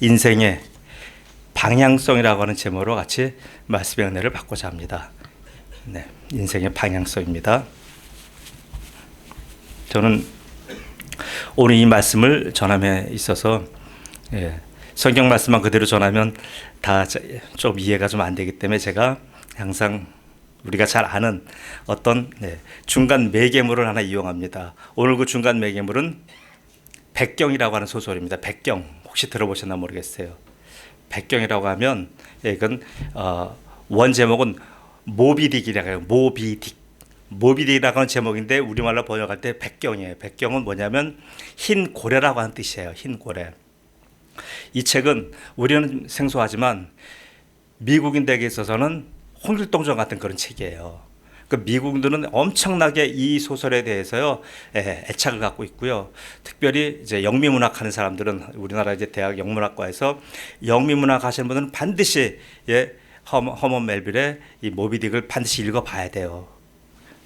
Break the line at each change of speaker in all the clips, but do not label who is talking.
인생의 방향성이라고 하는 제목으로 같이 말씀의 은혜를 받고자 합니다. 네, 인생의 방향성입니다. 저는 오늘 이 말씀을 전함에 있어서 성경 말씀만 그대로 전하면 다 좀 이해가 좀 안 되기 때문에 제가 항상 우리가 잘 아는 어떤 중간 매개물을 하나 이용합니다. 오늘 그 중간 매개물은 백경이라고 하는 소설입니다. 백경 혹시 들어보셨나 모르겠어요. 백경이라고 하면 이건 원 제목은 모비딕이라고 해요. 모비딕이라고 하는 제목인데 우리말로 번역할 때 백경이에요. 백경은 뭐냐면 흰 고래라고 하는 뜻이에요. 흰 고래. 이 책은 우리는 생소하지만 미국인들에게 있어서는 홍길동전 같은 그런 책이에요. 그 미국인들은 엄청나게 이 소설에 대해서요 애착을 갖고 있고요. 특별히 이제 영미문학 하는 사람들은 우리나라 이제 대학 영문학과에서 영미문학 하시는 분들은 반드시 허먼 멜빌의 이 모비딕을 반드시 읽어봐야 돼요.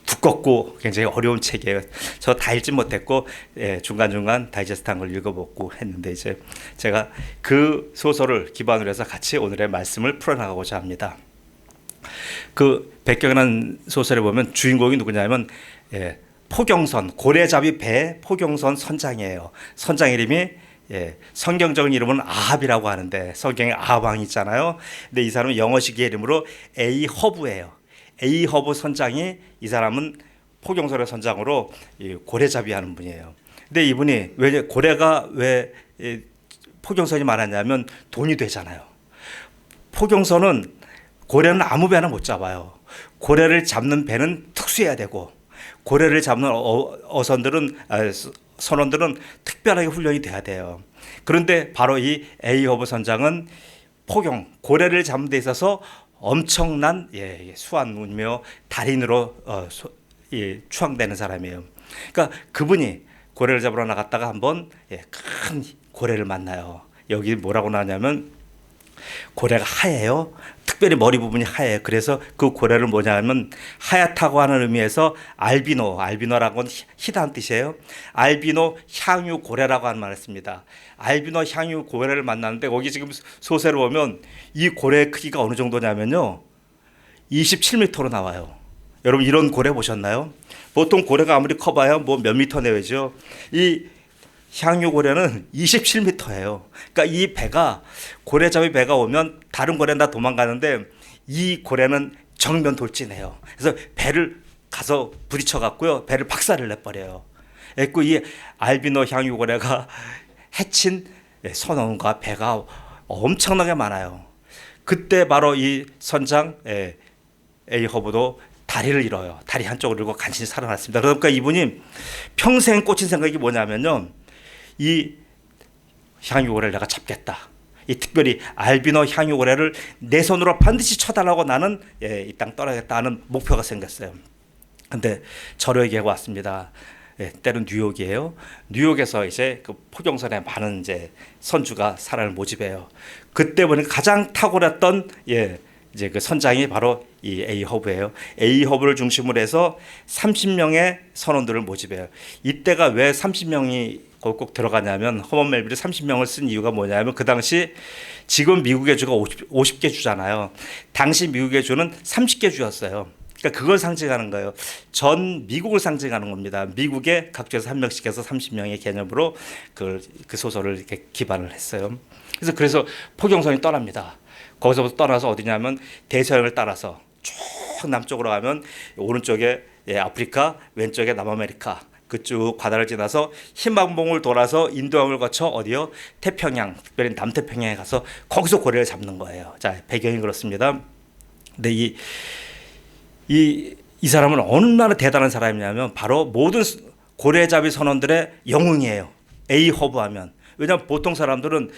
두껍고 굉장히 어려운 책이에요. 저 다 읽지 못했고 중간중간 다이제스트한 걸 읽어보고 했는데 이제 제가 그 소설을 기반으로 해서 같이 오늘의 말씀을 풀어나가고자 합니다. 그 백경이라는 소설에 보면 주인공이 누구냐면 포경선, 고래잡이 배 포경선 선장이에요. 선장 이름이 성경적인 이름은 아합이라고 하는데 성경에 아합 왕이 있잖아요. 근데 이 사람은 영어식의 이름으로 에이허브예요. 에이허브 선장이 이 사람은 포경선의 선장으로 고래잡이 하는 분이에요. 근데 이분이 왜 고래가 왜 포경선이 많았냐면 돈이 되잖아요. 포경선은 고래는 아무 배나 못 잡아요. 고래를 잡는 배는 특수해야 되고 고래를 잡는 선원들은 특별하게 훈련이 돼야 돼요. 그런데 바로 이 에이허브 선장은 고래를 잡는 데 있어서 엄청난 수완문이며 달인으로 추앙되는 사람이에요. 그러니까 그분이 고래를 잡으러 나갔다가 한번 큰 고래를 만나요. 여기 뭐라고 나냐면 고래가 하얘요. 특별히 머리 부분이 하얘요. 그래서 그 고래를 뭐냐면 하얗다고 하는 의미에서 알비노라고 하는 희다한 뜻이에요. 알비노 향유 고래라고 하는 말을 씁니다. 알비노 향유 고래를 만났는데 거기 지금 소설을 보면 이 고래의 크기가 어느 정도냐면요 27m로 나와요. 여러분 이런 고래 보셨나요? 보통 고래가 아무리 커봐야 뭐 몇 미터 내외죠. 이 향유고래는 27m예요. 그러니까 이 배가 고래잡이 배가 오면 다른 고래는 다 도망가는데 이 고래는 정면 돌진해요. 그래서 배를 가서 부딪혀 갖고요. 배를 박살을 내버려요. 그리고 이 알비노 향유고래가 해친 선원과 배가 엄청나게 많아요. 그때 바로 이 선장 에이허브도 다리를 잃어요. 다리 한쪽을 잃고 간신히 살아났습니다. 그러니까 이분이 평생 꽂힌 생각이 뭐냐면요. 이 향유고래를 내가 잡겠다. 이 특별히 알비노 향유고래를 내 손으로 반드시 쳐달라고 나는 이 땅 떠나겠다 하는 목표가 생겼어요. 근데 저녁에 왔습니다. 때는 뉴욕이에요. 뉴욕에서 이제 그 포경선에 많은 이제 선주가 사람을 모집해요. 그때 보니까 가장 탁월했던 이제 그 선장이 바로 이 에이허브예요. 에이허브를 중심으로 해서 30명의 선원들을 모집해요. 이때가 왜 30명이 꼭 들어가냐면 허먼 멜빌이 30명을 쓴 이유가 뭐냐면 그 당시 지금 미국의 주가 50개 주잖아요. 당시 미국의 주는 30개 주였어요. 그러니까 그걸 상징하는 거예요. 전 미국을 상징하는 겁니다. 미국의 각주에서 한 명씩 해서 30명의 개념으로 그 소설을 이렇게 기반을 했어요. 그래서 포경선이 떠납니다. 거기서부터 떠나서 어디냐면 대서양을 따라서 쭉 남쪽으로 가면 오른쪽에 아프리카, 왼쪽에 남아메리카 그쪽 바다를 지나서 희망봉을 돌아서 인도양을 거쳐 어디요? 태평양, 특별히 남태평양에 가서 거기서 고래를 잡는 거예요. 자, 배경이 그렇습니다. 근데 이 사람은 얼마나 대단한 사람이냐면 바로 모든 고래잡이 선원들의 영웅이에요. 에이허브 하면. 왜냐하면 보통 사람들은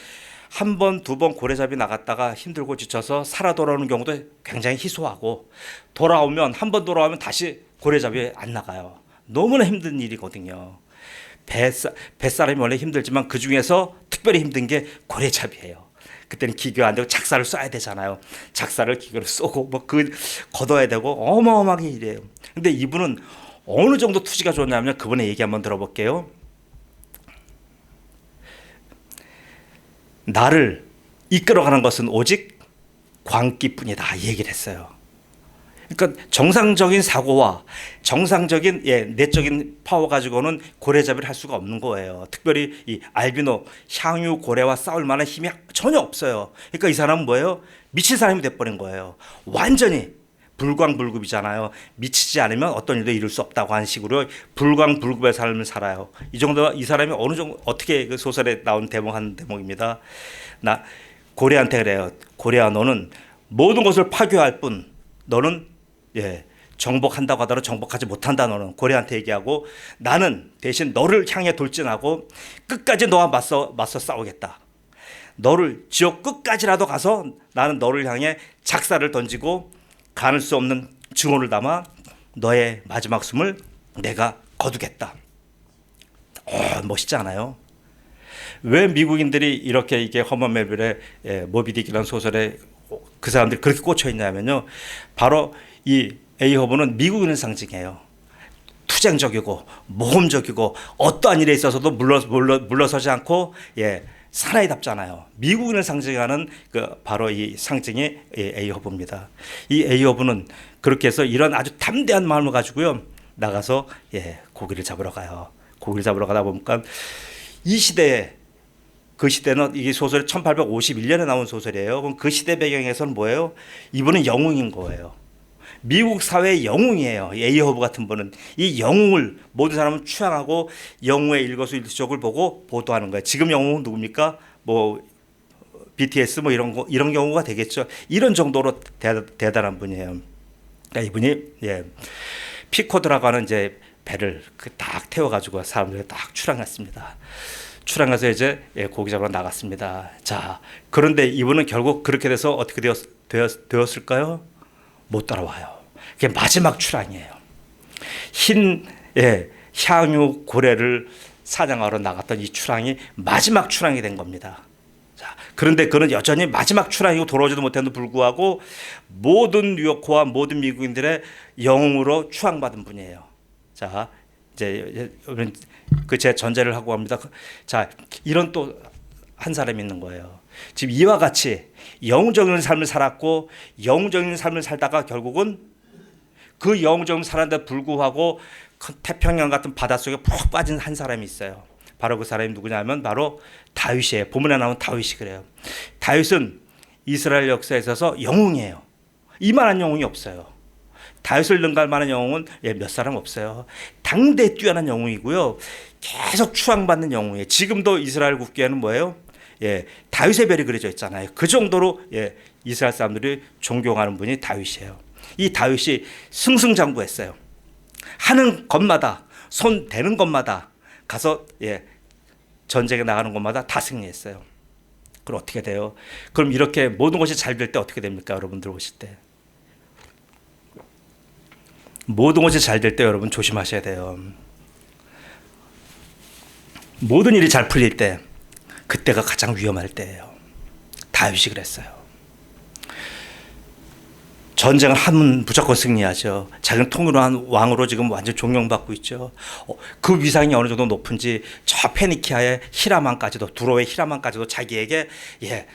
한 번, 두 번 고래잡이 나갔다가 힘들고 지쳐서 살아 돌아오는 경우도 굉장히 희소하고 한 번 돌아오면 다시 고래잡이 안 나가요. 너무나 힘든 일이거든요. 뱃사람이 원래 힘들지만 그 중에서 특별히 힘든 게 고래잡이에요. 그때는 기교 안 되고 작사를 쏴야 되잖아요. 작사를 기교로 쏘고 걷어야 되고 어마어마하게 일해요. 근데 이분은 어느 정도 투지가 좋냐면 그분의 얘기 한번 들어볼게요. 나를 이끌어가는 것은 오직 광기뿐이다 이 얘기를 했어요. 그러니까 정상적인 사고와 정상적인 내적인 파워 가지고는 고래잡이를 할 수가 없는 거예요. 특별히 이 알비노 향유 고래와 싸울 만한 힘이 전혀 없어요. 그러니까 이 사람은 뭐예요? 미친 사람이 돼버린 거예요. 완전히 불광불급이잖아요. 미치지 않으면 어떤 일도 이룰 수 없다고 하는 식으로 불광불급의 삶을 살아요. 이 정도 이 사람이 어느 정도 어떻게 그 소설에 나온 한 대목입니다. 나 고래한테 그래요. 고래야 너는 모든 것을 파괴할 뿐 너는 정복한다고 하더라도 정복하지 못한다. 너는 고래한테 얘기하고 나는 대신 너를 향해 돌진하고 끝까지 너와 맞서 싸우겠다. 너를 지옥 끝까지라도 가서 나는 너를 향해 작사를 던지고 가눌 수 없는 증오를 담아 너의 마지막 숨을 내가 거두겠다. 멋있지 않아요? 왜 미국인들이 이렇게 이게 허먼 멜빌의 모비딕이라는 소설에 그 사람들이 그렇게 꽂혀 있냐면요. 바로 이 에이호브는 미국인을 상징해요. 투쟁적이고 모험적이고 어떠한 일에 있어서도 물러서지 않고 사나이답잖아요. 미국인을 상징하는 바로 이 상징이 에이호브입니다. 이 에이호브는 그렇게 해서 이런 아주 담대한 마음을 가지고요 나가서 고기를 잡으러 가요. 고기를 잡으러 가다 보니까 이 시대에 그 시대는 이게 소설이 1851년에 나온 소설이에요. 그럼 그 시대 배경에서는 뭐예요? 이분은 영웅인 거예요. 미국 사회의 영웅이에요. 에이호브 같은 분은 이 영웅을 모든 사람은 추앙하고 영웅의 일거수일투족을 보고 보도하는 거예요. 지금 영웅은 누굽니까? 뭐 BTS 뭐 이런 경우가 되겠죠. 이런 정도로 대단한 분이에요. 그러니까 이분이 피코드라고 하는 이제 배를 딱 태워가지고 사람들이 딱 출항했습니다. 출항해서 이제 고기 잡으러 나갔습니다. 자, 그런데 이분은 결국 그렇게 돼서 어떻게 되었을까요? 못 따라와요. 그게 마지막 출항이에요. 흰 향유 고래를 사냥하러 나갔던 이 출항이 마지막 출항이 된 겁니다. 자, 그런데 그는 여전히 마지막 출항이고 돌아오지도 못했는데도 불구하고 모든 뉴요커와 모든 미국인들의 영웅으로 추앙받은 분이에요. 자, 이제 그 제 전제를 하고 합니다. 자, 이런 또 한 사람이 있는 거예요. 지금 이와 같이 영웅적인 삶을 살았고 영웅적인 삶을 살다가 결국은 그 영웅적인 살았는데 불구하고 태평양 같은 바닷속에 푹 빠진 한 사람이 있어요. 바로 그 사람이 누구냐면 바로 다윗이에요. 본문에 나온 다윗이 그래요. 다윗은 이스라엘 역사에 있어서 영웅이에요. 이만한 영웅이 없어요. 다윗을 능가할 만한 영웅은 몇 사람 없어요. 당대 뛰어난 영웅이고요. 계속 추앙받는 영웅이에요. 지금도 이스라엘 국기에는 뭐예요? 다윗의 별이 그려져 있잖아요. 그 정도로 이스라엘 사람들이 존경하는 분이 다윗이에요. 이 다윗이 승승장구했어요. 하는 것마다 손 대는 것마다 가서 전쟁에 나가는 것마다 다 승리했어요. 그럼 어떻게 돼요? 그럼 이렇게 모든 것이 잘 될 때 어떻게 됩니까? 여러분들 보실 때 모든 것이 잘 될 때 여러분 조심하셔야 돼요. 모든 일이 잘 풀릴 때 그때가 가장 위험할 때예요. 다윗이 그랬어요. 전쟁을 하면 무조건 승리하죠. 자기는 통일한 왕으로 지금 완전 존경받고 있죠. 그 위상이 어느 정도 높은지 저 페니키아의 히라만까지도 두로의 히라만까지도 자기에게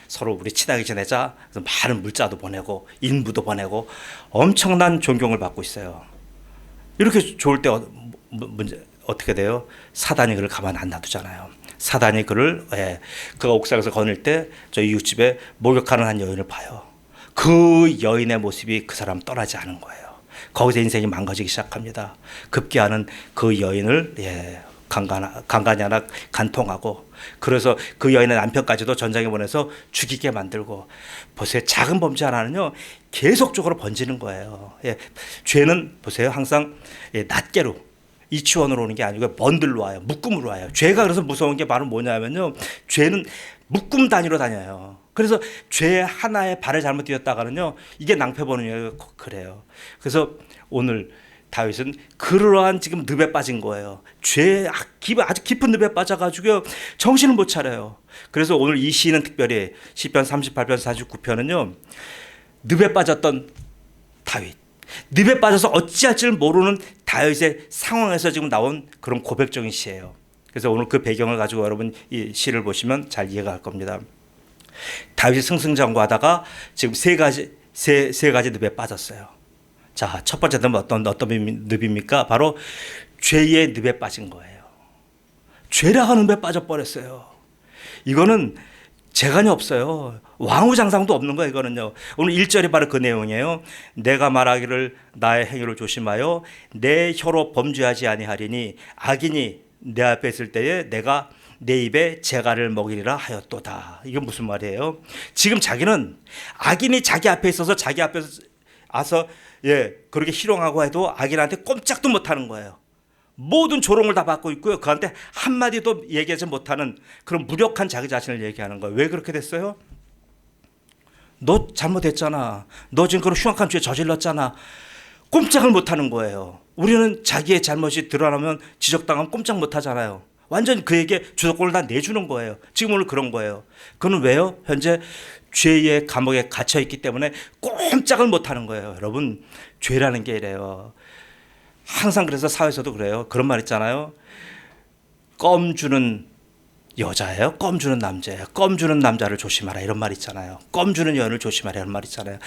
서로 우리 친하게 지내자. 그래서 많은 물자도 보내고 인부도 보내고 엄청난 존경을 받고 있어요. 이렇게 좋을 때 문제 어떻게 돼요? 사단이 그를 가만 안 놔두잖아요. 사단이 그를 그가 옥상에서 거닐 때 저 이웃집에 목욕하는 한 여인을 봐요. 그 여인의 모습이 그 사람 떠나지 않은 거예요. 거기서 인생이 망가지기 시작합니다. 급기야는 그 여인을 간간히 하나 간통하고 그래서 그 여인의 남편까지도 전장에 보내서 죽이게 만들고 보세요. 작은 범죄 하나는요 계속적으로 번지는 거예요. 죄는 보세요. 항상 낱개로 이치원으로 오는 게 아니고 번들로 와요. 묶음으로 와요. 죄가 그래서 무서운 게 바로 뭐냐면요. 죄는 묶음 단위로 다녀요. 그래서 죄 하나에 발을 잘못 디뎠다가는요. 이게 낭패 보는 일이 그래요. 그래서 오늘 다윗은 그러한 지금 늪에 빠진 거예요. 죄 아주 깊은 늪에 빠져가지고 정신을 못 차려요. 그래서 오늘 이 시는 특별히 시편 38편 49편은요. 늪에 빠졌던 다윗, 늪에 빠져서 어찌할 줄 모르는 다윗의 상황에서 지금 나온 그런 고백적인 시예요. 그래서 오늘 그 배경을 가지고 여러분 이 시를 보시면 잘 이해가 갈 겁니다. 다윗이 승승장구하다가 지금 세 가지 늪에 빠졌어요. 자, 첫 번째 늪은 어떤 늪입니까? 바로 죄의 늪에 빠진 거예요. 죄라고 하는 늪에 빠져버렸어요. 이거는 재간이 없어요. 왕후장상도 없는 거예요. 이거는요. 오늘 1절이 바로 그 내용이에요. 내가 말하기를 나의 행위를 조심하여 내 혀로 범죄하지 아니하리니 악인이 내 앞에 있을 때에 내가 내 입에 재갈을 먹이리라 하였도다. 이건 무슨 말이에요? 지금 자기는 악인이 자기 앞에 있어서 자기 앞에서 와서 그렇게 희롱하고 해도 악인한테 꼼짝도 못하는 거예요. 모든 조롱을 다 받고 있고요. 그한테 한마디도 얘기하지 못하는 그런 무력한 자기 자신을 얘기하는 거예요. 왜 그렇게 됐어요? 너 잘못했잖아. 너 지금 그런 흉악한 죄 저질렀잖아. 꼼짝을 못하는 거예요. 우리는 자기의 잘못이 드러나면 지적당하면 꼼짝 못하잖아요. 완전 그에게 주도권을 다 내주는 거예요. 지금 오늘 그런 거예요. 그는 왜요? 현재 죄의 감옥에 갇혀 있기 때문에 꼼짝을 못하는 거예요. 여러분, 죄라는 게 이래요. 항상 그래서 사회에서도 그래요. 그런 말 있잖아요. 껌 주는 여자예요. 껌 주는 남자예요. 껌 주는 남자를 조심하라 이런 말 있잖아요. 껌 주는 여인을 조심하라 이런 말 있잖아요.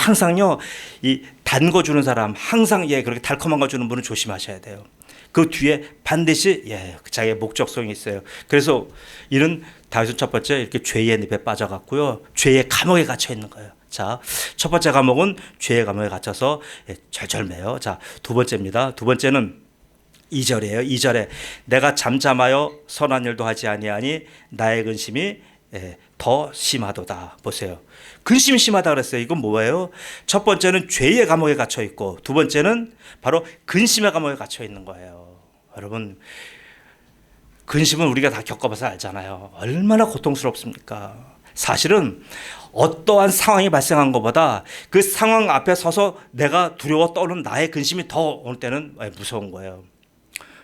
항상요, 이 단 거 주는 사람, 항상 그렇게 달콤한 거 주는 분은 조심하셔야 돼요. 그 뒤에 반드시 자기의 목적성이 있어요. 그래서 이런 다윗은 첫 번째 이렇게 죄의 늪에 빠져갔고요. 죄의 감옥에 갇혀 있는 거예요. 자, 첫 번째 감옥은 죄의 감옥에 갇혀서 절절매요. 자, 두 번째입니다. 두 번째는 2절이에요. 2절에 내가 잠잠하여 선한 일도 하지 아니하니 나의 근심이 더 심하도다. 보세요. 근심이 심하다 그랬어요. 이건 뭐예요? 첫 번째는 죄의 감옥에 갇혀 있고 두 번째는 바로 근심의 감옥에 갇혀 있는 거예요. 여러분, 근심은 우리가 다 겪어봐서 알잖아요. 얼마나 고통스럽습니까? 사실은 어떠한 상황이 발생한 것보다 그 상황 앞에 서서 내가 두려워 떠오르는 나의 근심이 더 어느 때는 무서운 거예요.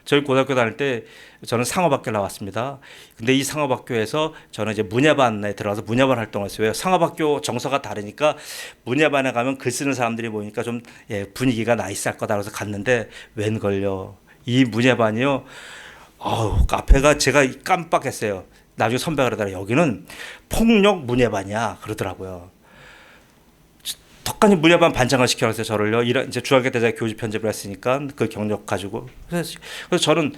저희 고등학교 다닐 때 저는 상업학교를 나왔습니다. 근데 이 상업학교에서 저는 이제 문예반에 들어가서 문예반 활동을 했어요. 상업학교 정서가 다르니까 문예반에 가면 글 쓰는 사람들이 보니까 좀 분위기가 나이스할 거다 그래서 갔는데 웬걸요. 이 문예반이요. 카페가 제가 깜빡했어요. 나중에 선배가 그러더라고요. 여기는 폭력 문예반이야 그러더라고요. 턱간이 문예반 반장을 시켜서 저를요. 이제 중학교 때 제가 교직 편집을 했으니까 그 경력 가지고 그래서 저는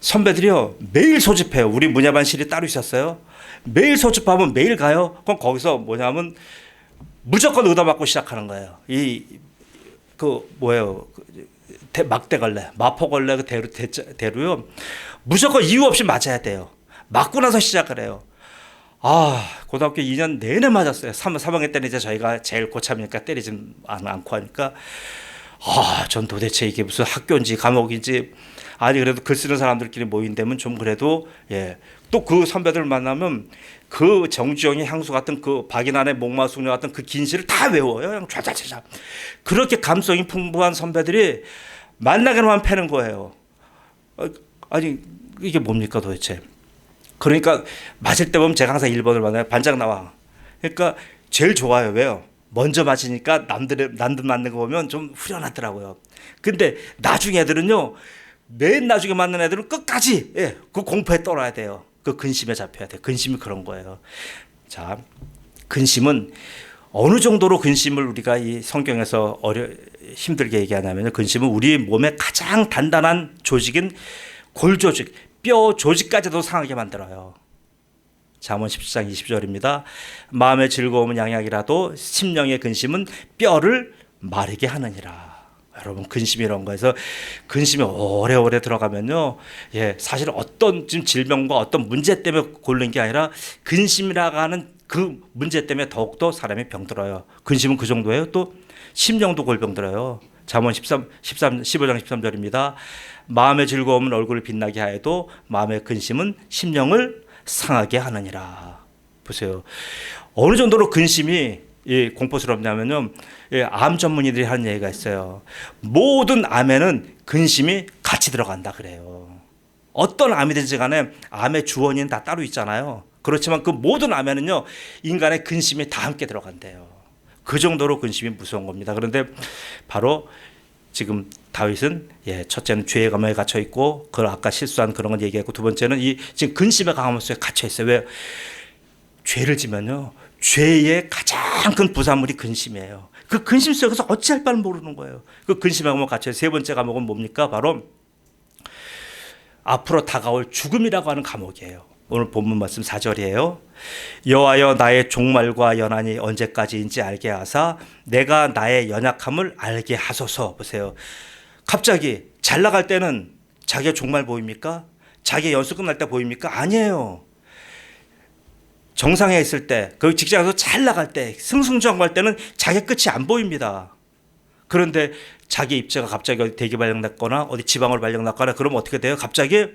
선배들이요 매일 소집해요. 우리 문예반실이 따로 있었어요. 매일 소집하면 매일 가요. 그럼 거기서 뭐냐면 무조건 의도받고 시작하는 거예요. 막대걸레, 마포걸레 그 대루요. 무조건 이유 없이 맞아야 돼요. 맞고 나서 시작을 해요. 고등학교 2년 내내 맞았어요. 3학년 때는 이제 저희가 제일 고참이니까 때리진 않고 하니까 전 도대체 이게 무슨 학교인지 감옥인지 아니 그래도 글 쓰는 사람들끼리 모인다면 좀 그래도 또 그 선배들 만나면 그 정주영의 향수 같은 그 박인환의 목마숙녀 같은 그 긴 시를 다 외워요. 그냥 쫙쫙쫙. 그렇게 감성이 풍부한 선배들이 만나게만 패는 거예요. 아니 이게 뭡니까 도대체. 그러니까 맞을 때 보면 제가 항상 1번을 만나요. 반장 나와. 그러니까 제일 좋아요. 왜요? 먼저 맞으니까 남들 맞는 거 보면 좀 후련하더라고요. 근데 나중에 애들은요. 맨 나중에 맞는 애들은 끝까지 그 공포에 떨어야 돼요. 그 근심에 잡혀야 돼요. 근심이 그런 거예요. 자, 근심은 어느 정도로 근심을 우리가 이 성경에서 힘들게 얘기하냐면요. 근심은 우리 몸의 가장 단단한 조직인 골조직, 뼈 조직까지도 상하게 만들어요. 잠언 17장 20절입니다. 마음의 즐거움은 양약이라도 심령의 근심은 뼈를 마르게 하느니라. 여러분 근심이 이런 거에서 근심이 오래오래 들어가면요. 사실 어떤 지금 질병과 어떤 문제 때문에 골린 게 아니라 근심이라고 하는 그 문제 때문에 더욱더 사람이 병들어요. 근심은 그 정도예요. 또 심령도 골병들어요. 잠언 15장 13절입니다. 마음의 즐거움은 얼굴을 빛나게 하여도 마음의 근심은 심령을 상하게 하느니라. 보세요. 어느 정도로 근심이 공포스럽냐면요. 암 전문의들이 하는 얘기가 있어요. 모든 암에는 근심이 같이 들어간다 그래요. 어떤 암이든지 간에 암의 주원인 다 따로 있잖아요. 그렇지만 그 모든 암에는요. 인간의 근심이 다 함께 들어간대요. 그 정도로 근심이 무서운 겁니다. 그런데 바로 지금 다윗은 첫째는 죄의 감옥에 갇혀 있고 그걸 아까 실수한 그런 걸 얘기했고 두 번째는 이 지금 근심의 감옥 속에 갇혀 있어요. 왜? 죄를 지면요, 죄의 가장 큰 부산물이 근심이에요. 그 근심 속에서 어찌할 바를 모르는 거예요. 그 근심하고 같이 세 번째 감옥은 뭡니까? 바로 앞으로 다가올 죽음이라고 하는 감옥이에요. 오늘 본문 말씀 4절이에요. 여호와여 나의 종말과 연한이 언제까지인지 알게 하사 내가 나의 연약함을 알게 하소서. 보세요. 갑자기 잘 나갈 때는 자기의 종말 보입니까? 자기의 연수 끝날 때 보입니까? 아니에요. 정상에 있을 때, 그 직장에서 잘 나갈 때, 승승장구할 때는 자기 끝이 안 보입니다. 그런데 자기 입자가 갑자기 대기 발령났거나 어디 지방으로 발령났거나 그러면 어떻게 돼요? 갑자기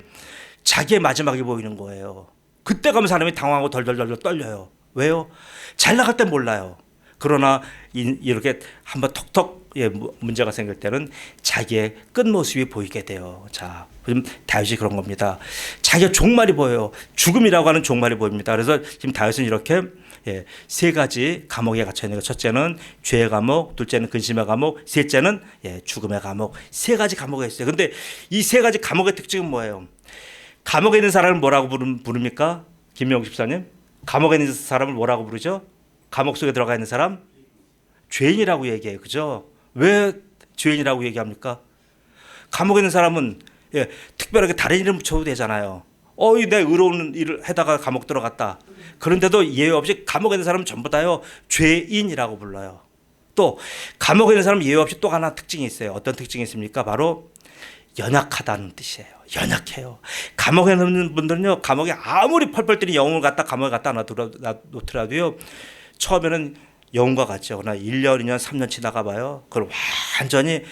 자기의 마지막이 보이는 거예요. 그때 가면 사람이 당황하고 덜덜덜 떨려요. 왜요? 잘 나갈 땐 몰라요. 그러나 이렇게 한번 톡톡 문제가 생길 때는 자기의 끝모습이 보이게 돼요. 자, 지금 다윗이 그런 겁니다. 자기의 종말이 보여요. 죽음이라고 하는 종말이 보입니다. 그래서 지금 다윗은 이렇게 세 가지 감옥에 갇혀 있는 거. 첫째는 죄의 감옥, 둘째는 근심의 감옥, 셋째는 죽음의 감옥. 세 가지 감옥에 있어요. 근데 이 세 가지 감옥의 특징은 뭐예요? 감옥에 있는 사람을 뭐라고 부릅니까? 김명욱 집사님? 감옥에 있는 사람을 뭐라고 부르죠? 감옥 속에 들어가 있는 사람? 죄인이라고 얘기해요. 그죠? 왜 죄인이라고 얘기합니까? 감옥에 있는 사람은 특별하게 다른 이름 붙여도 되잖아요. 내 의로운 일을 하다가 감옥 들어갔다. 그런데도 예외 없이 감옥에 있는 사람은 전부 다요 죄인이라고 불러요. 또 감옥에 있는 사람은 예외 없이 또 하나 특징이 있어요. 어떤 특징이 있습니까? 바로 연약하다는 뜻이에요. 연약해요. 감옥에 있는 분들은요, 감옥에 아무리 펄펄 뛰는 영웅을 갖다 감옥에 갖다 놓더라도요, 처음에는 영웅과 같죠. 그러나 1년, 2년, 3년 지나가 봐요. 그럼 완전히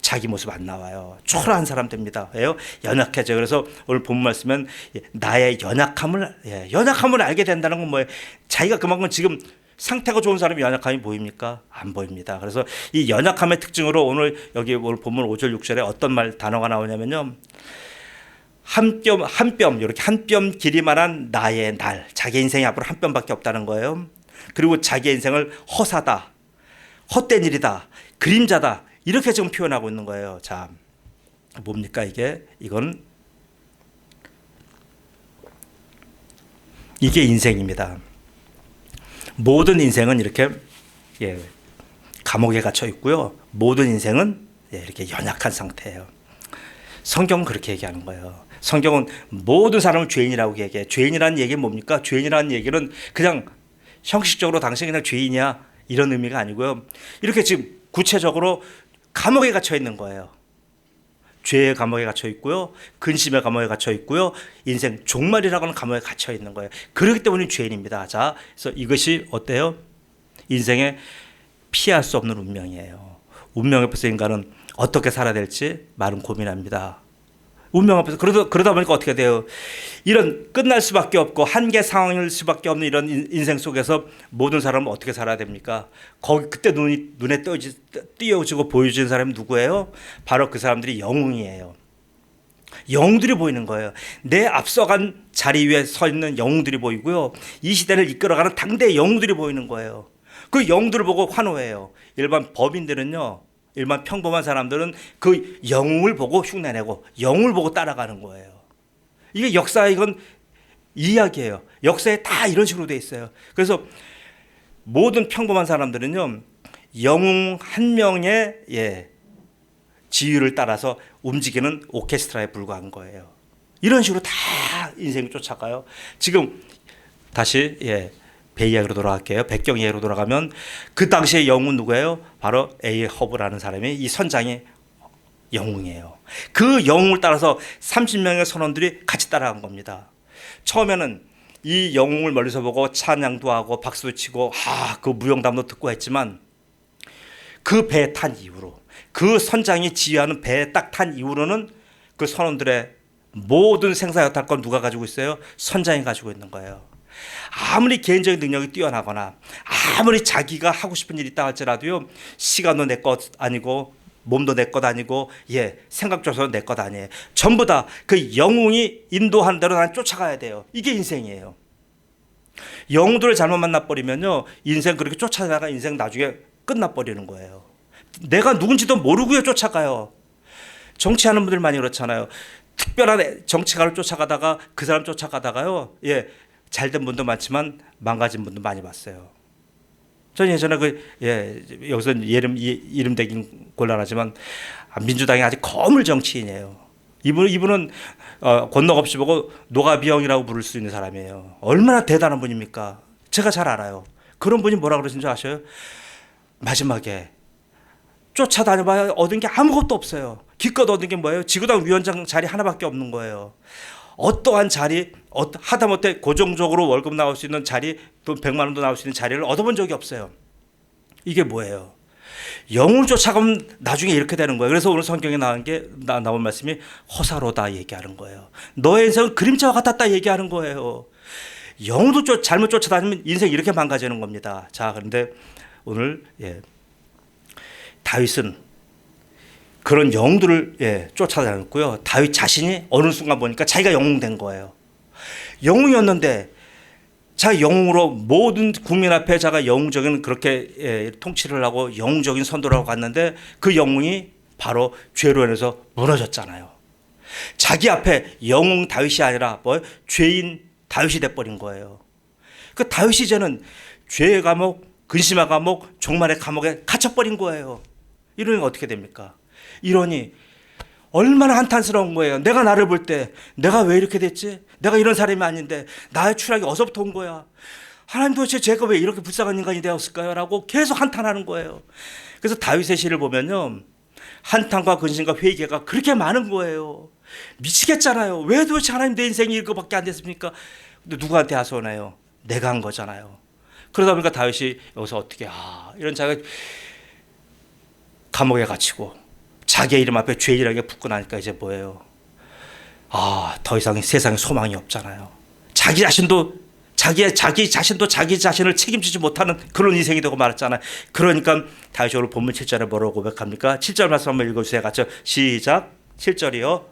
자기 모습 안 나와요. 초라한 사람 됩니다. 왜요? 연약해져요. 그래서 오늘 본 말씀은 나의 연약함을 알게 된다는 건 뭐예요? 자기가 그만큼 지금 상태가 좋은 사람이 연약함이 보입니까? 안 보입니다. 그래서 이 연약함의 특징으로 오늘 여기 오늘 본문 5절 6절에 어떤 단어가 나오냐면요. 한 뼘 이렇게 한 뼘 길이만한 나의 날. 자기 인생이 앞으로 한 뼘밖에 없다는 거예요. 그리고 자기 인생을 허사다, 헛된 일이다, 그림자다 이렇게 지금 표현하고 있는 거예요. 자, 뭡니까 이게? 이게 인생입니다. 모든 인생은 이렇게 감옥에 갇혀 있고요. 모든 인생은 이렇게 연약한 상태예요. 성경은 그렇게 얘기하는 거예요. 성경은 모든 사람을 죄인이라고 얘기해요. 죄인이라는 얘기는 뭡니까? 죄인이라는 얘기는 그냥 형식적으로 당신이 그냥 죄인이야 이런 의미가 아니고요. 이렇게 지금 구체적으로 감옥에 갇혀 있는 거예요. 죄의 감옥에 갇혀 있고요. 근심의 감옥에 갇혀 있고요. 인생 종말이라고 하는 감옥에 갇혀 있는 거예요. 그렇기 때문에 죄인입니다. 자, 그래서 이것이 어때요? 인생에 피할 수 없는 운명이에요. 운명 앞에서 인간은 어떻게 살아야 될지 많은 고민합니다. 운명 앞에서 그러다 보니까 어떻게 돼요? 이런 끝날 수밖에 없고 한계 상황일 수밖에 없는 이런 인생 속에서 모든 사람은 어떻게 살아야 됩니까? 그때 눈에 띄어지고 보여지는 사람이 누구예요? 바로 그 사람들이 영웅이에요. 영웅들이 보이는 거예요. 내 앞서간 자리 위에 서 있는 영웅들이 보이고요. 이 시대를 이끌어가는 당대의 영웅들이 보이는 거예요. 그 영웅들을 보고 환호해요. 일반 법인들은요, 일반 평범한 사람들은 그 영웅을 보고 흉내내고 영웅을 보고 따라가는 거예요. 이게 이건 이야기예요. 역사에 다 이런 식으로 돼 있어요. 그래서 모든 평범한 사람들은요, 영웅 한 명의 지휘를 따라서 움직이는 오케스트라에 불과한 거예요. 이런 식으로 다 인생을 쫓아가요. 지금 다시 배 이야기로 돌아갈게요. 백경 이야기로 돌아가면 그 당시의 영웅은 누구예요? 바로 에이허브라는 사람이 이 선장의 영웅이에요. 그 영웅을 따라서 30명의 선원들이 같이 따라간 겁니다. 처음에는 이 영웅을 멀리서 보고 찬양도 하고 박수도 치고 그 무용담도 듣고 했지만 그 배에 탄 이후로 그 선장이 지휘하는 배에 딱 탄 이후로는 그 선원들의 모든 생사여탈권 누가 가지고 있어요? 선장이 가지고 있는 거예요. 아무리 개인적인 능력이 뛰어나거나 아무리 자기가 하고 싶은 일이 있다 할지라도요, 시간도 내 것 아니고 몸도 내 것 아니고 생각조차도 내 것 아니에요. 전부 다 그 영웅이 인도하는 대로 난 쫓아가야 돼요. 이게 인생이에요. 영웅들을 잘못 만나버리면요, 인생 그렇게 쫓아가다가 인생 나중에 끝나버리는 거예요. 내가 누군지도 모르고요 쫓아가요. 정치하는 분들 많이 그렇잖아요. 특별한 정치가를 쫓아가다가 그 사람 쫓아가다가요, 잘된 분도 많지만 망가진 분도 많이 봤어요. 저는 예전에 여기서 이름 대긴 곤란하지만 민주당이 아주 거물 정치인이에요. 이분은 권능 없이 보고 노가비형이라고 부를 수 있는 사람이에요. 얼마나 대단한 분입니까? 제가 잘 알아요. 그런 분이 뭐라 그러신 줄 아셔요? 마지막에 쫓아다녀봐야 얻은 게 아무것도 없어요. 기껏 얻은 게 뭐예요? 지구당 위원장 자리 하나밖에 없는 거예요. 어떠한 자리, 하다못해 고정적으로 월급 나올 수 있는 자리, 또 100만 원도 나올 수 있는 자리를 얻어본 적이 없어요. 이게 뭐예요? 영을 쫓아가면 나중에 이렇게 되는 거예요. 그래서 오늘 성경에 나온 말씀이 허사로다 얘기하는 거예요. 너의 인생은 그림자와 같았다 얘기하는 거예요. 영도 잘못 쫓아다니면 인생이 이렇게 망가지는 겁니다. 자, 그런데 오늘 다윗은 그런 영들을 쫓아다녔고요. 다윗 자신이 어느 순간 보니까 자기가 영웅된 거예요. 영웅이었는데 자기 영웅으로 모든 국민 앞에 자가 영웅적인 그렇게 통치를 하고 영웅적인 선도를 하고 갔는데 그 영웅이 바로 죄로 인해서 무너졌잖아요. 자기 앞에 영웅 다윗이 아니라 죄인 다윗이 돼버린 거예요. 그 다윗이 이제는 죄의 감옥, 근심의 감옥, 종말의 감옥에 갇혀버린 거예요. 이러니 어떻게 됩니까? 이러니 얼마나 한탄스러운 거예요. 내가 나를 볼 때 내가 왜 이렇게 됐지? 내가 이런 사람이 아닌데 나의 추락이 어디서부터 온 거야? 하나님 도대체 제가 왜 이렇게 불쌍한 인간이 되었을까요? 라고 계속 한탄하는 거예요. 그래서 다윗의 시를 보면요, 한탄과 근심과 회개가 그렇게 많은 거예요. 미치겠잖아요. 왜 도대체 하나님 내 인생이 이거밖에 안 됐습니까? 근데 누구한테 하소연해요? 내가 한 거잖아요. 그러다 보니까 다윗이 여기서 어떻게 이런 자가 감옥에 갇히고 자기의 이름 앞에 죄인이라는 게 붙고 나니까 이제 뭐예요? 더 이상 세상에 소망이 없잖아요. 자기 자신도 자기 자신을 책임지지 못하는 그런 인생이 되고 말았잖아요. 그러니까 다윗이 오늘 본문 7절에 뭐라고 고백합니까? 7절 말씀 한번 읽어주세요. 같이 시작. 7절이요.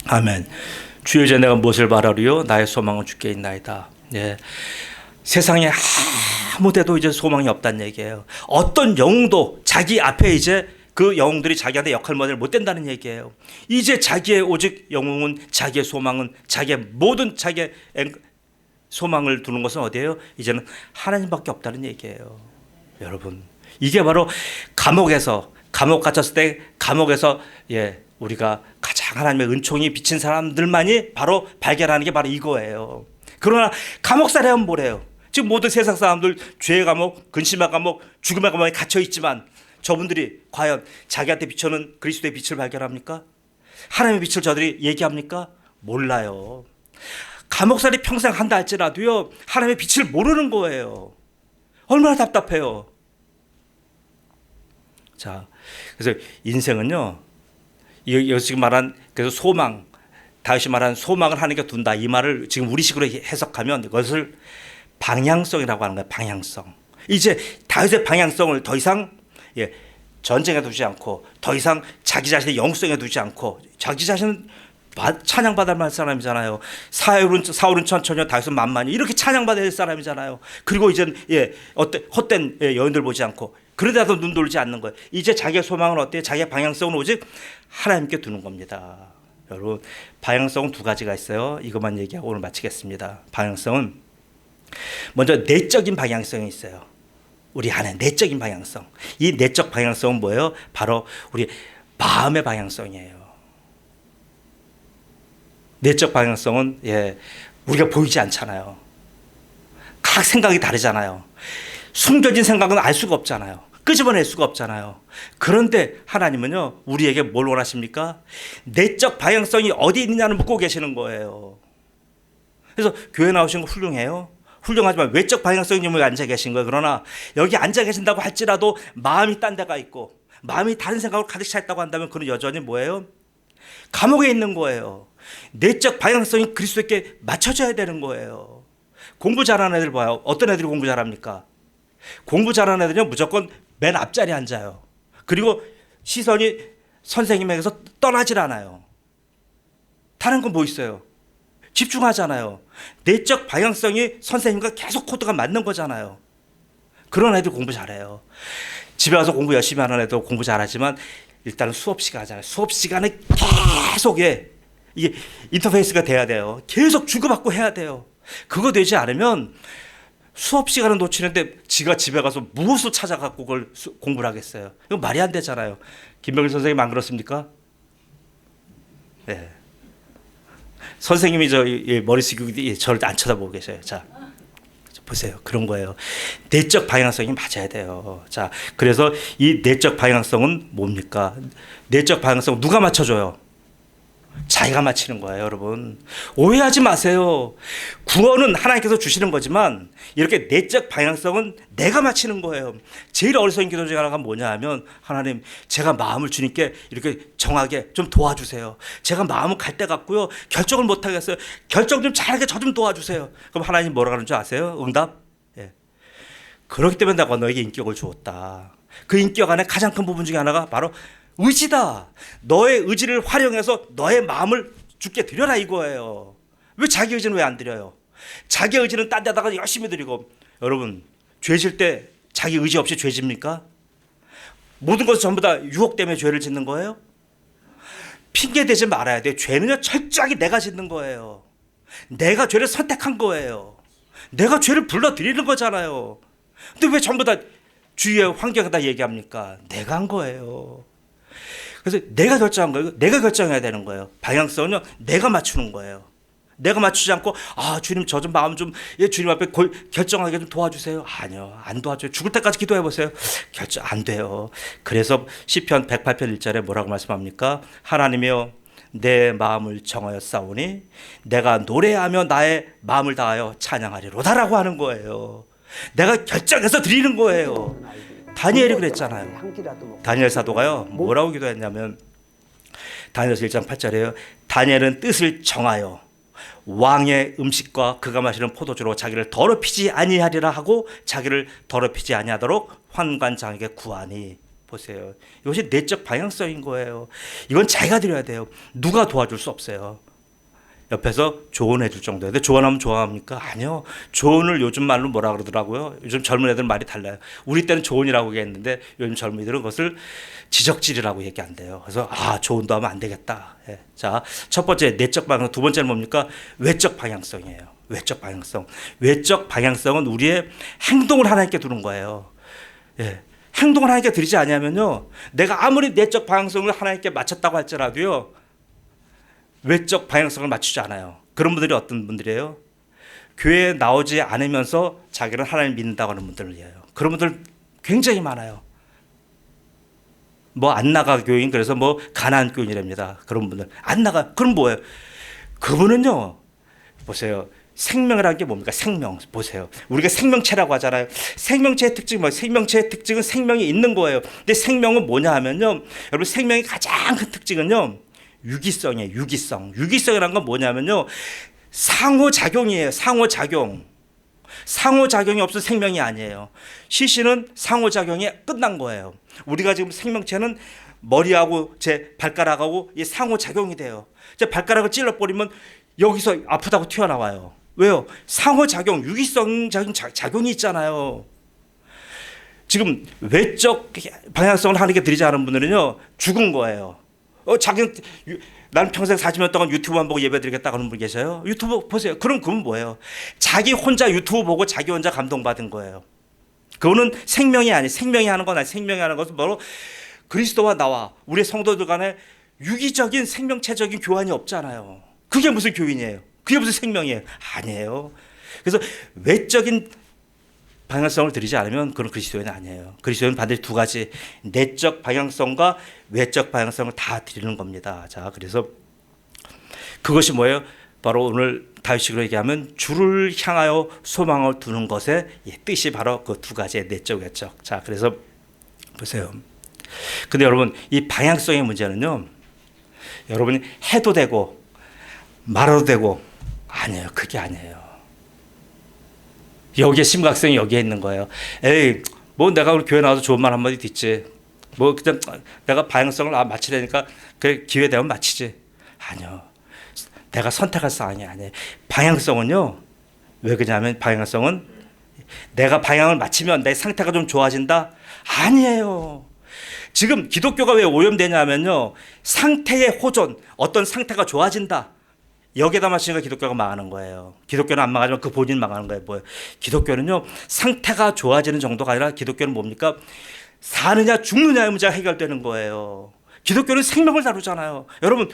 아멘. 주여 이제 내가 무엇을 바라리요? 나의 소망은 주께 있나이다. 세상에 아무 데도 이제 소망이 없다는 얘기예요. 어떤 영웅도 자기 앞에 이제 그 영웅들이 자기한테 역할만을 못 된다는 얘기예요. 이제 자기의 오직 영웅은, 자기의 소망은, 자기의 모든 자기의 소망을 두는 것은 어디예요? 이제는 하나님밖에 없다는 얘기예요. 여러분, 이게 바로 감옥 갇혔을 때 감옥에서 우리가 가장 하나님의 은총이 비친 사람들만이 바로 발견하는 게 바로 이거예요. 그러나 감옥살이 하면 뭐래요? 지금 모든 세상 사람들 죄의 감옥, 근심의 감옥, 죽음의 감옥에 갇혀 있지만 저분들이 과연 자기한테 비춰는 그리스도의 빛을 발견합니까? 하나님의 빛을 저들이 얘기합니까? 몰라요. 감옥살이 평생 한다 할지라도요, 하나님의 빛을 모르는 거예요. 얼마나 답답해요. 자, 그래서 인생은요, 여기 지금 말한 그래서 소망, 다윗이 말한 소망을 하나님께 둔다, 이 말을 지금 우리식으로 해석하면 이것을 방향성이라고 하는 거예요. 방향성. 이제 다윗의 방향성을 더 이상 전쟁에 두지 않고, 더 이상 자기 자신의 영성에 두지 않고, 자기 자신은 찬양받을 만한 사람이잖아요. 사울은 천천히요, 다윗은 만만히, 이렇게 찬양받을 사람이잖아요. 그리고 이제는 헛된 여인들 보지 않고, 그러다도 눈 돌지 않는 거예요. 이제 자기의 소망은 어때요? 자기의 방향성은 오직 하나님께 두는 겁니다. 여러분, 방향성은 두 가지가 있어요. 이것만 얘기하고 오늘 마치겠습니다. 방향성은 먼저 내적인 방향성이 있어요. 우리 안에 내적인 방향성. 이 내적 방향성은 뭐예요? 바로 우리 마음의 방향성이에요. 내적 방향성은 우리가 보이지 않잖아요. 각 생각이 다르잖아요. 숨겨진 생각은 알 수가 없잖아요. 끄집어낼 수가 없잖아요. 그런데 하나님은요, 우리에게 뭘 원하십니까? 내적 방향성이 어디 있느냐를 묻고 계시는 거예요. 그래서 교회 나오신 거 훌륭해요. 훌륭하지만 외적 방향성이 왜 앉아 계신 거예요? 그러나 여기 앉아 계신다고 할지라도 마음이 딴 데가 있고 마음이 다른 생각으로 가득 차 있다고 한다면 그는 여전히 뭐예요? 감옥에 있는 거예요. 내적 방향성이 그리스도께 맞춰져야 되는 거예요. 공부 잘하는 애들 봐요. 어떤 애들이 공부 잘합니까? 공부 잘하는 애들은 무조건 맨 앞자리에 앉아요. 그리고 시선이 선생님에게서 떠나질 않아요. 다른 건 뭐 있어요? 집중하잖아요. 내적 방향성이 선생님과 계속 코드가 맞는 거잖아요. 그런 애들 공부 잘해요. 집에 와서 공부 열심히 하는 애도 공부 잘하지만 일단은 수업 시간 하잖아요. 수업 시간에 계속 이게 인터페이스가 돼야 돼요. 계속 주고받고 해야 돼요. 그거 되지 않으면 수업 시간은 놓치는데 지가 집에 가서 무엇을 찾아갖고 그걸 공부를 하겠어요. 이거 말이 안 되잖아요. 김병일 선생님 안 그렇습니까? 네. 선생님이 머리 숙이고 저를 안 쳐다보고 계셔요. 자, 보세요. 그런 거예요. 내적 방향성이 맞아야 돼요. 자, 그래서 이 내적 방향성은 뭡니까? 내적 방향성 누가 맞춰줘요? 자기가 맞히는 거예요, 여러분. 오해하지 마세요. 구원은 하나님께서 주시는 거지만 이렇게 내적 방향성은 내가 맞히는 거예요. 제일 어리석은 기도 중에 하나가 뭐냐 하면 하나님, 제가 마음을 주님께 이렇게 정하게 좀 도와주세요. 제가 마음은 갈 데 같고요. 결정을 못 하겠어요. 결정 좀 잘하게 저 좀 도와주세요. 그럼 하나님 뭐라 그러는 줄 아세요? 응답? 예. 그렇기 때문에 내가 너에게 인격을 주었다. 그 인격 안에 가장 큰 부분 중에 하나가 바로 의지다. 너의 의지를 활용해서 너의 마음을 주께 드려라 이거예요. 왜 자기 의지는 왜 안 드려요? 자기 의지는 딴 데다가 열심히 드리고. 여러분, 죄질 때 자기 의지 없이 죄집니까? 모든 것은 전부 다 유혹 때문에 죄를 짓는 거예요? 핑계 대지 말아야 돼요. 죄는요 철저하게 내가 짓는 거예요. 내가 죄를 선택한 거예요. 내가 죄를 불러들이는 거잖아요. 근데 왜 전부 다 주위의 환경에다 얘기합니까? 내가 한 거예요. 그래서 내가 결정한 거예요. 내가 결정해야 되는 거예요. 방향성은요 내가 맞추는 거예요. 내가 맞추지 않고 주님 저 좀 마음 좀 주님 앞에 결정하게 좀 도와주세요. 아니요, 안 도와줘요. 죽을 때까지 기도해 보세요. 결정 안 돼요. 그래서 시편 108편 1절에 뭐라고 말씀합니까? 하나님이여 내 마음을 정하여 싸우니 내가 노래하며 나의 마음을 다하여 찬양하리로다라고 하는 거예요. 내가 결정해서 드리는 거예요. 다니엘이 그랬잖아요. 다니엘 사도가요 뭐라고 기도했냐면 다니엘서 1장 8절에요. 다니엘은 뜻을 정하여 왕의 음식과 그가 마시는 포도주로 자기를 더럽히지 아니하리라 하고 자기를 더럽히지 아니하도록 환관장에게 구하니. 보세요. 이것이 내적 방향성인 거예요. 이건 자기가 드려야 돼요. 누가 도와줄 수 없어요. 옆에서 조언해 줄 정도예요. 근데 조언하면 좋아합니까? 아니요. 조언을 요즘 말로 뭐라 그러더라고요. 요즘 젊은 애들 말이 달라요. 우리 때는 조언이라고 얘기했는데 요즘 젊은이들은 그것을 지적질이라고 얘기한대요. 그래서 조언도 하면 안 되겠다. 예. 자, 첫 번째 내적 방향성, 두 번째는 뭡니까? 외적 방향성이에요. 외적 방향성. 외적 방향성은 우리의 행동을 하나님께 두는 거예요. 예. 행동을 하나님께 드리지 않으면요, 내가 아무리 내적 방향성을 하나님께 맞췄다고 할지라도요, 외적 방향성을 맞추지 않아요. 그런 분들이 어떤 분들이에요? 교회에 나오지 않으면서 자기는 하나님 믿는다고 하는 분들이에요. 그런 분들 굉장히 많아요. 뭐 안 나가 교인, 그래서 뭐 가난한 교인이랍니다. 그런 분들 안 나가. 그럼 뭐예요? 그분은요, 보세요. 생명이라는 게 뭡니까? 생명. 보세요. 우리가 생명체라고 하잖아요. 생명체의 특징이 뭐예요? 생명체의 특징은 생명이 있는 거예요. 근데 생명은 뭐냐 하면요, 여러분, 생명의 가장 큰 특징은요, 유기성이에요. 유기성. 유기성이라는 건 뭐냐면요, 상호작용이에요. 상호작용. 상호작용이 없어 생명이 아니에요. 시신은 상호작용이 끝난 거예요. 우리가 지금 생명체는 머리하고 제 발가락하고 이 상호작용이 돼요. 제 발가락을 찔러버리면 여기서 아프다고 튀어나와요. 왜요? 상호작용, 유기성적인 작용이 있잖아요. 지금 외적 방향성을 하나님께 드리지 않은 분들은요, 죽은 거예요. 나는 평생 40년 동안 유튜브만 보고 예배드리겠다 하는 분 계셔요? 유튜브 보세요. 그럼 그건 뭐예요? 자기 혼자 유튜브 보고 자기 혼자 감동받은 거예요. 그거는 생명이 아니, 생명이 하는 건 아니, 생명이 하는 것은 바로 그리스도와 나와 우리 성도들 간에 유기적인 생명체적인 교환이 없잖아요. 그게 무슨 교인이에요? 그게 무슨 생명이에요? 아니에요. 그래서 외적인 방향성을 드리지 않으면 그건 그리스도인은 아니에요. 그리스도인은 반드시 두 가지, 내적 방향성과 외적 방향성을 다 드리는 겁니다. 자, 그래서 그것이 뭐예요? 바로 오늘 다윗식으로 얘기하면 주를 향하여 소망을 두는 것의 뜻이 바로 그 두 가지의 내적, 외적. 자, 그래서 보세요. 근데 여러분, 이 방향성의 문제는요, 여러분이 해도 되고 말아도 되고, 아니에요. 그게 아니에요. 여기에 심각성이 여기에 있는 거예요. 에이, 뭐 내가 우리 교회 나와서 좋은 말 한마디 듣지. 뭐 그냥 내가 방향성을 맞추려니까 그 기회 되면 맞히지. 아니요. 내가 선택할 사항이 아니에요. 방향성은요, 왜 그러냐면 방향성은 내가 방향을 맞추면 내 상태가 좀 좋아진다? 아니에요. 지금 기독교가 왜 오염되냐면요, 상태의 호전, 어떤 상태가 좋아진다, 여기에다 맞추니까 기독교가 망하는 거예요. 기독교는 안 망하지만 그 본인 망하는 거예요. 뭐예요? 기독교는요, 상태가 좋아지는 정도가 아니라 기독교는 뭡니까? 사느냐 죽느냐의 문제가 해결되는 거예요. 기독교는 생명을 다루잖아요. 여러분,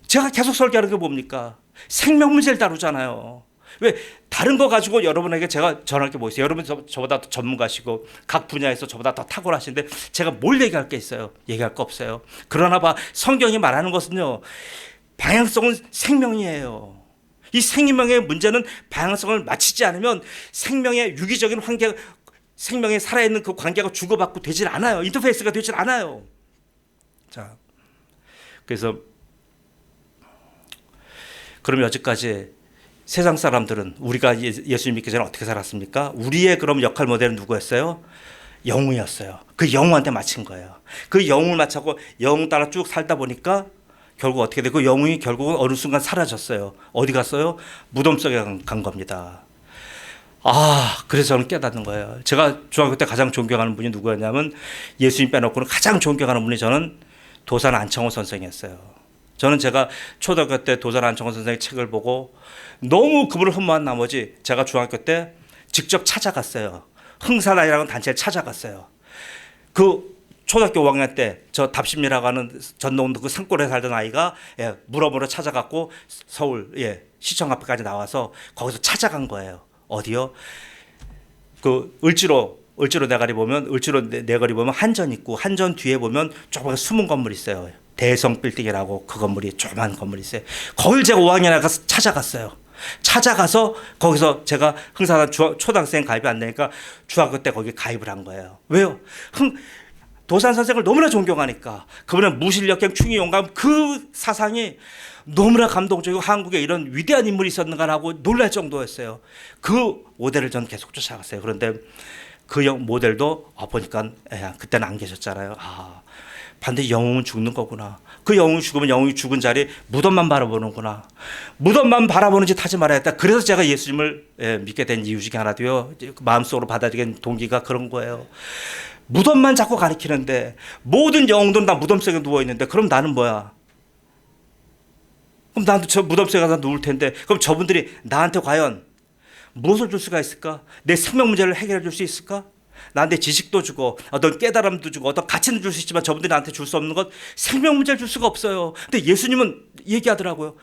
제가 계속 설교하는 게 뭡니까? 생명 문제를 다루잖아요. 왜 다른 거 가지고 여러분에게 제가 전할 게 뭐 있어요? 여러분 저보다 더 전문가시고 각 분야에서 저보다 더 탁월하신데 제가 뭘 얘기할 게 있어요? 얘기할 거 없어요. 그러나 봐, 성경이 말하는 것은요, 방향성은 생명이에요. 이 생명의 문제는 방향성을 맞추지 않으면 생명의 유기적인 관계, 생명에 살아있는 그 관계가 주고받고 되질 않아요. 인터페이스가 되질 않아요. 자, 그래서 그럼 여지까지 세상 사람들은 우리가 예수님 믿기 전에 어떻게 살았습니까? 우리의 그럼 역할 모델은 누구였어요? 영웅이었어요. 그 영웅한테 맞춘 거예요. 그 영웅을 맞춰고 영웅 따라 쭉 살다 보니까 결국 어떻게 되고, 그 영웅이 결국은 어느 순간 사라졌어요. 어디 갔어요? 무덤 속에 간 겁니다. 그래서 저는 깨닫는 거예요. 제가 중학교 때 가장 존경하는 분이 누구였냐면, 예수님 빼놓고는 가장 존경하는 분이 저는 도산 안창호 선생이었어요. 저는 제가 초등학교 때 도산 안창호 선생의 책을 보고 너무 그분을 흠모한 나머지 제가 중학교 때 직접 찾아갔어요. 흥사단이라는 단체를 찾아갔어요. 그 초등학교 5학년 때 저 답심리라고 하는 전동도 그 산골에 살던 아이가 물어보러 찾아갔고 서울 시청 앞에까지 나와서 거기서 찾아간 거예요. 어디요? 그 을지로 내거리 보면, 을지로 내거리 보면 한전 있고, 한전 뒤에 보면 조그맣게 숨은 건물 있어요. 대성 빌딩이라고, 그 건물이 조그만 건물이 있어요. 거길 제가 5학년에 가서 찾아갔어요. 찾아가서 거기서 제가 흥사단 초등학생 가입이 안 되니까 중학교 때 거기 가입을 한 거예요. 왜요? 도산 선생을 너무나 존경하니까, 그분의 무실력경, 충의 용감, 그 사상이 너무나 감동적이고 한국에 이런 위대한 인물이 있었는가라고 놀랄 정도였어요. 그 모델을 저는 계속 쫓아갔어요. 그런데 그 모델도 보니까 그때는 안 계셨잖아요. 반드시 영웅은 죽는 거구나. 그 영웅이 죽으면 영웅이 죽은 자리 무덤만 바라보는구나. 무덤만 바라보는 짓 하지 말아야겠다. 그래서 제가 예수님을 믿게 된 이유 중에 하나도요, 마음속으로 받아들이는 동기가 그런 거예요. 무덤만 자꾸 가리키는데, 모든 영웅들은 다 무덤 속에 누워있는데, 그럼 나는 뭐야? 그럼 나도 저 무덤 속에 가서 누울 텐데, 그럼 저분들이 나한테 과연 무엇을 줄 수가 있을까? 내 생명 문제를 해결해 줄 수 있을까? 나한테 지식도 주고 어떤 깨달음도 주고 어떤 가치는 줄 수 있지만, 저분들이 나한테 줄 수 없는 것, 생명 문제를 줄 수가 없어요. 근데 예수님은 얘기하더라고요.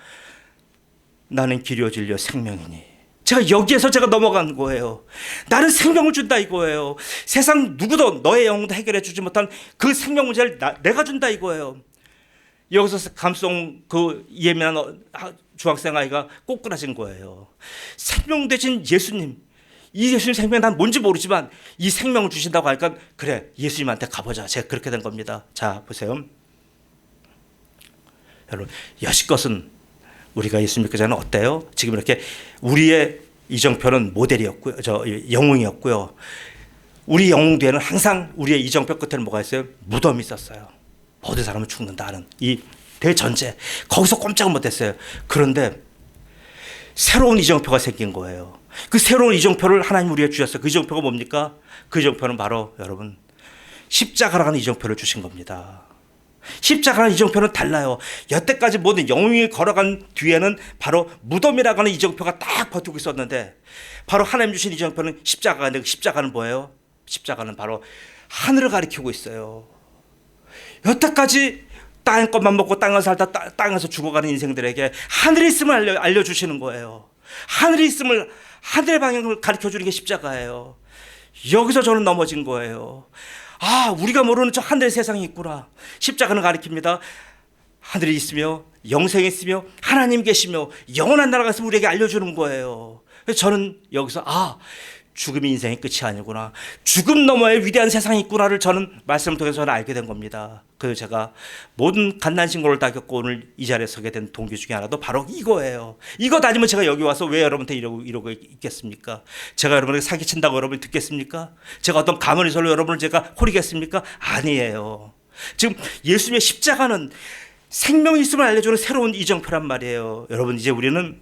나는 길이요 진리요 생명이니. 제가 여기에서 제가 넘어간 거예요. 나는 생명을 준다 이거예요. 세상 누구도 너의 영혼도 해결해 주지 못한 그 생명 문제를 내가 준다 이거예요. 여기서 감성 그 예민한 중학생 아이가 꼬꾸라진 거예요. 생명 대신 예수님, 이 예수님 생명 난 뭔지 모르지만 이 생명을 주신다고 하니까, 그래 예수님한테 가보자. 제가 그렇게 된 겁니다. 자 보세요. 여러분, 여지껏은 우리가 예수 믿기 전에 어때요? 지금 이렇게 우리의 이정표는 모델이었고요, 영웅이었고요. 우리 영웅 뒤에는 항상 우리의 이정표 끝에는 뭐가 있어요? 무덤이 있었어요. 모든 사람은 죽는다는 이 대전제, 거기서 꼼짝을 못했어요. 그런데 새로운 이정표가 생긴 거예요. 그 새로운 이정표를 하나님 우리에게 주셨어요. 그 이정표가 뭡니까? 그 이정표는 바로 여러분, 십자가라는 이정표를 주신 겁니다. 십자가라는 이정표는 달라요. 여태까지 모든 영웅이 걸어간 뒤에는 바로 무덤이라고 하는 이정표가 딱 버티고 있었는데, 바로 하나님 주신 이정표는 십자가가 있는데, 십자가는 뭐예요? 십자가는 바로 하늘을 가리키고 있어요. 여태까지 땅 것만 먹고 땅을 살다 땅에서 죽어가는 인생들에게 하늘이 있음을 알려주시는 거예요. 하늘이 있음을, 하늘의 방향을 가르쳐주는 게 십자가예요. 여기서 저는 넘어진 거예요. 우리가 모르는 저 하늘의 세상이 있구나. 십자가는 가리킵니다. 하늘이 있으며 영생이 있으며 하나님 계시며 영원한 나라가 있으면 우리에게 알려주는 거예요. 그래서 저는 여기서 죽음이 인생의 끝이 아니구나, 죽음 너머에 위대한 세상이 있구나를 저는 말씀을 통해서 저는 알게 된 겁니다. 그래서 제가 모든 갓난신고를 다 겪고 오늘 이 자리에 서게 된 동기 중에 하나도 바로 이거예요. 이거 아니면 제가 여기 와서 왜 여러분한테 이러고 있겠습니까? 제가 여러분에게 사기친다고 여러분이 듣겠습니까? 제가 어떤 가문이설로 여러분을 제가 호리겠습니까? 아니에요. 지금 예수님의 십자가는 생명이 있음을 알려주는 새로운 이정표란 말이에요. 여러분, 이제 우리는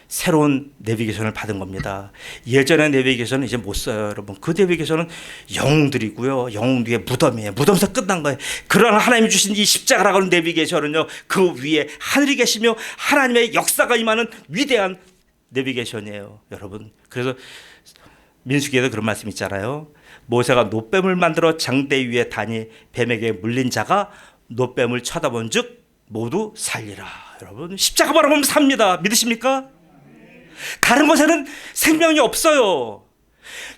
새로운 내비게이션을 받은 겁니다. 예전의 내비게이션은 이제 못 써요, 여러분. 그 내비게이션은 영웅들이고요. 영웅들의 무덤이에요. 무덤에서 끝난 거예요. 그러나 하나님이 주신 이 십자가라고 하는 내비게이션은요, 그 위에 하늘이 계시며 하나님의 역사가 임하는 위대한 내비게이션이에요, 여러분. 그래서 민수기에도 그런 말씀 있잖아요. 모세가 놋뱀을 만들어 장대 위에 다니 뱀에게 물린 자가 놋뱀을 쳐다본 즉 모두 살리라. 여러분, 십자가 바라보면 삽니다. 믿으십니까? 다른 곳에는 생명이 없어요.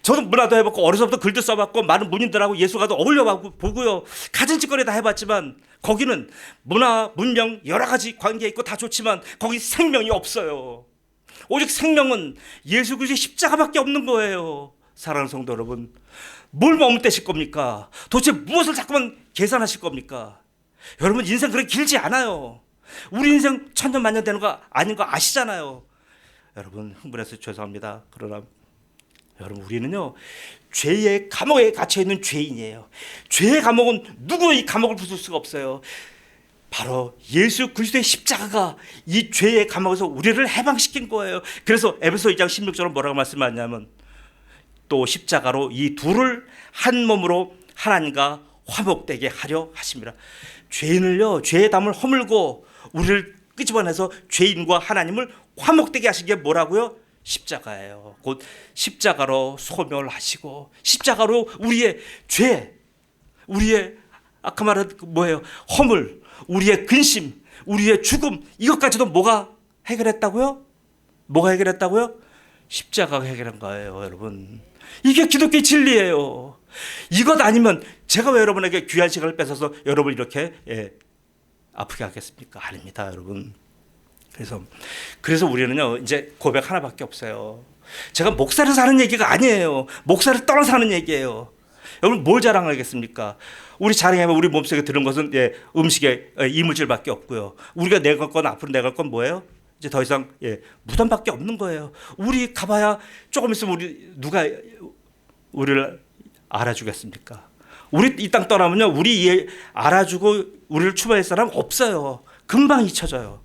저도 문화도 해봤고 어려서부터 글도 써봤고 많은 문인들하고 예술가도 어울려보고요. 가진 짓거리 다 해봤지만 거기는 문화, 문명 여러 가지 관계 있고 다 좋지만 거기 생명이 없어요. 오직 생명은 예수 그리스도의 십자가밖에 없는 거예요. 사랑하는 성도 여러분, 뭘 머뭇대실 겁니까? 도대체 무엇을 자꾸만 계산하실 겁니까? 여러분, 인생 그렇게 길지 않아요. 우리 인생 천년 만년 되는 거 아닌 거 아시잖아요. 여러분, 흥분해서 죄송합니다. 그러나 여러분, 우리는요 죄의 감옥에 갇혀있는 죄인이에요. 죄의 감옥은 누구도 이 감옥을 부술 수가 없어요. 바로 예수 그리스도의 십자가가 이 죄의 감옥에서 우리를 해방시킨 거예요. 그래서 에베소 2장 16절은 뭐라고 말씀하냐면 또 십자가로 이 둘을 한 몸으로 하나님과 화목되게 하려 하심이라. 죄인을요, 죄의 담을 허물고 우리를 끄집어내서 죄인과 하나님을 화목되게 하신 게 뭐라고요? 십자가예요. 곧 십자가로 소멸하시고 십자가로 우리의 죄, 우리의 아까 말한 뭐예요? 허물, 우리의 근심, 우리의 죽음, 이것까지도 뭐가 해결했다고요? 뭐가 해결했다고요? 십자가가 해결한 거예요, 여러분. 이게 기독교의 진리예요. 이것 아니면 제가 왜 여러분에게 귀한 시간을 뺏어서 여러분을 이렇게 아프게 하겠습니까? 아닙니다, 여러분. 그래서 우리는요 이제 고백 하나밖에 없어요. 제가 목사를 사는 얘기가 아니에요. 목사를 떠나서 하는 얘기예요. 여러분, 뭘 자랑하겠습니까? 우리 자랑하면 우리 몸속에 들은 것은 음식의 이물질밖에 없고요. 우리가 내갈 건, 앞으로 내갈 건 뭐예요? 이제 더 이상 무덤밖에 없는 거예요. 우리 가봐야 조금 있으면 누가 우리를 알아주겠습니까? 우리 이 땅 떠나면요, 우리 알아주고 우리를 추모할 사람 없어요. 금방 잊혀져요.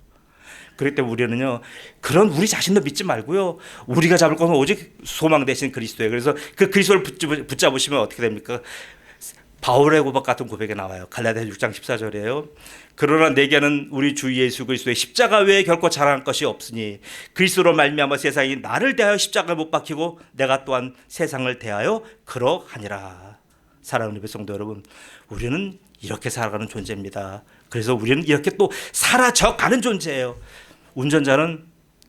그렇기 때문에 우리는요, 그런 우리 자신도 믿지 말고요, 우리가 잡을 것은 오직 소망 대신 그리스도예요. 그래서 그 그리스도를 붙잡으시면 어떻게 됩니까? 바울의 고백 같은 고백이 나와요. 갈라디아서 6장 14절이에요. 그러나 내게는 우리 주 예수 그리스도의 십자가 외에 결코 자랑할 것이 없으니 그리스도로 말미암아 세상이 나를 대하여 십자가를 못 박히고 내가 또한 세상을 대하여 그러하니라. 사랑하는 우리 성도 여러분, 우리는 이렇게 살아가는 존재입니다. 그래서 우리는 이렇게 또 사라져가는 존재예요. 운전자는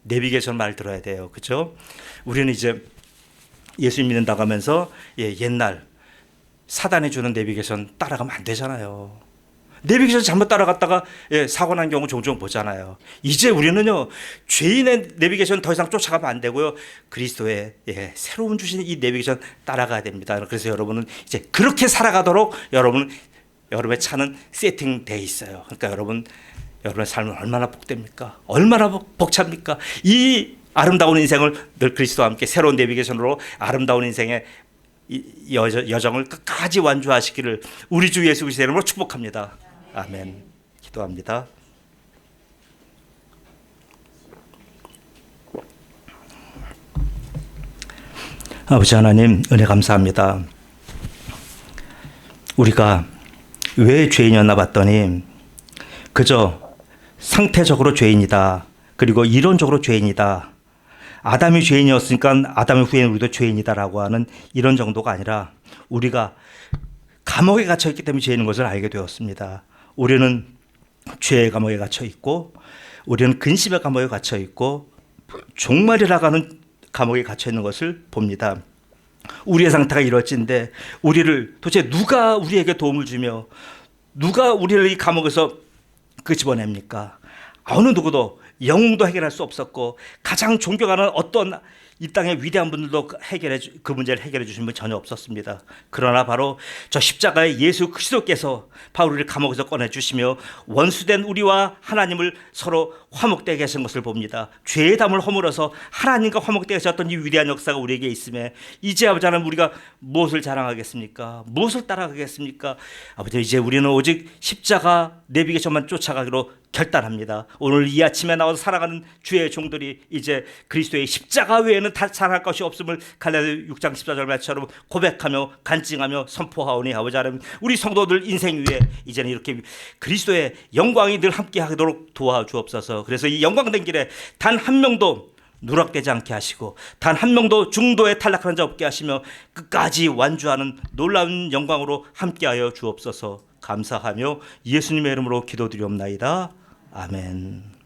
내비게이션 말 들어야 돼요. 그렇죠? 우리는 이제 예수 믿는다고 하면서 옛날 사단이 주는 내비게이션 따라가면 안 되잖아요. 내비게이션 잘못 따라갔다가 사고 난 경우 종종 보잖아요. 이제 우리는요, 죄인의 내비게이션 더 이상 쫓아가면 안 되고요, 그리스도의 새로운 주신 이 내비게이션 따라가야 됩니다. 그래서 여러분은 이제 그렇게 살아가도록 여러분의 차는 세팅돼 있어요. 그러니까 여러분의 삶은 얼마나 복됩니까? 얼마나 벅찹니까? 이 아름다운 인생을 늘 그리스도와 함께 새로운 내비게이션으로 아름다운 인생의 여정을 끝까지 완주하시기를 우리 주 예수 그리스도의 이름으로 축복합니다. 아멘. 기도합니다. 아버지 하나님, 은혜 감사합니다. 우리가 왜 죄인이었나 봤더니 그저 상태적으로 죄인이다, 그리고 이론적으로 죄인이다, 아담이 죄인이었으니까 아담의 후에는 우리도 죄인이다라고 하는 이런 정도가 아니라 우리가 감옥에 갇혀있기 때문에 죄인인 것을 알게 되었습니다. 우리는 죄의 감옥에 갇혀있고, 우리는 근심의 감옥에 갇혀있고, 종말이라고 하는 감옥에 갇혀있는 것을 봅니다. 우리의 상태가 이럴진데 우리를 도대체 누가 우리에게 도움을 주며 누가 우리를 이 감옥에서 끄집어냅니까? 어느 누구도, 영웅도 해결할 수 없었고 가장 존경하는 어떤 이 땅의 위대한 분들도 그 문제를 해결해 주신 분 전혀 없었습니다. 그러나 바로 저 십자가의 예수 그리스도께서 바울을 감옥에서 꺼내 주시며 원수된 우리와 하나님을 서로 화목되게 하신 것을 봅니다. 죄의 담을 허물어서 하나님과 화목되게 하셨던 이 위대한 역사가 우리에게 있음에 이제 아버지 하나님, 우리가 무엇을 자랑하겠습니까? 무엇을 따라가겠습니까? 아버지, 이제 우리는 오직 십자가 내비게이션만 쫓아가기로 결단합니다. 오늘 이 아침에 나와서 살아가는 주의 종들이 이제 그리스도의 십자가 외에는 다 살아갈 것이 없음을 갈라디아 6장 14절 말처럼 고백하며 간증하며 선포하오니 아버지 하나님, 우리 성도들 인생 위에 이제는 이렇게 그리스도의 영광이 늘 함께하도록 도와주옵소서. 그래서 이 영광된 길에 단 한 명도 누락되지 않게 하시고 단 한 명도 중도에 탈락하는 자 없게 하시며 끝까지 완주하는 놀라운 영광으로 함께하여 주옵소서. 감사하며 예수님의 이름으로 기도드리옵나이다. 아멘.